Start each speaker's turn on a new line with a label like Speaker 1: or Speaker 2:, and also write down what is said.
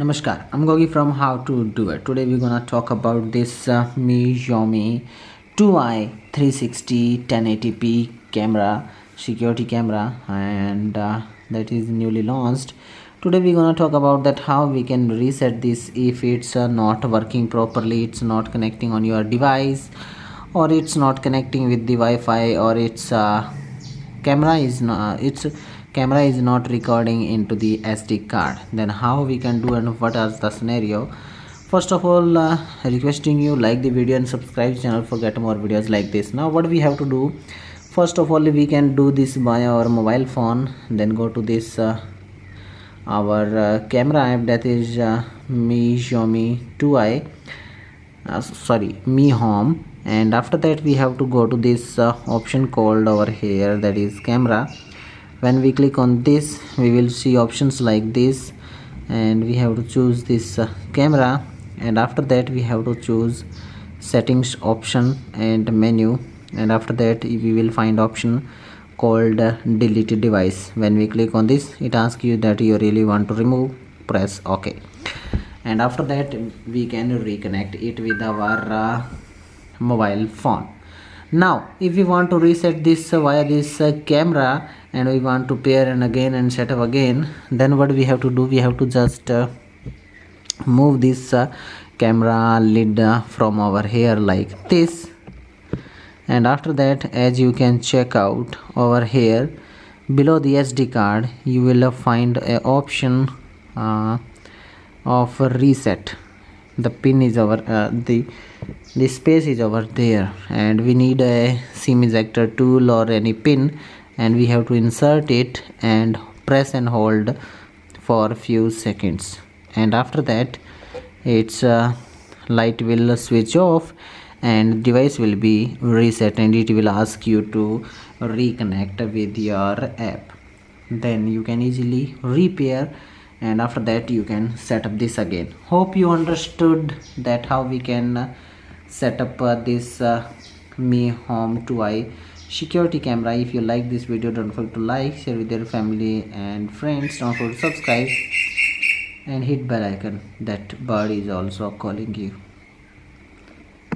Speaker 1: Namaskar, I'm Gogi from How to Do It. Today we're gonna talk about this Xiaomi 2i 360 1080p camera, security camera, and that is newly launched. Today we're gonna talk about that how we can reset this if it's not working properly, it's not connecting on your device, or it's not connecting with the Wi-Fi, or its camera is not recording into the SD card. Then how we can do and what is the scenario? First of all, requesting you like the video and subscribe channel for get more videos like this. Now what we have to do, first of all we can do this by our mobile phone. Then go to this our camera app, that is Mi Xiaomi 2i Mi Home, and after that we have to go to this option called over here, that is camera. When we click on this, we will see options like this, and we have to choose this camera, and after that we have to choose settings option and menu, and after that we will find option called delete device. When we click on this, it asks you that you really want to remove, press OK, and after that we can reconnect it with our mobile phone. Now if we want to reset this via this camera, and we want to pair and again and set up again, then what we have to do, we have to just move this camera lid from over here like this, and after that, as you can check out over here below the SD card, you will find a option of reset. The pin is over the space is over there, and we need a SIM ejector tool or any pin, and we have to insert it and press and hold for a few seconds, and after that its light will switch off and device will be reset, and it will ask you to reconnect with your app. Then you can easily repair, and after that you can set up this again. Hope you understood that how we can set up this Mi Home 2i security camera. If you like this video, don't forget to like, share with your family and friends. Don't forget to subscribe and hit bell icon. That bird is also calling you.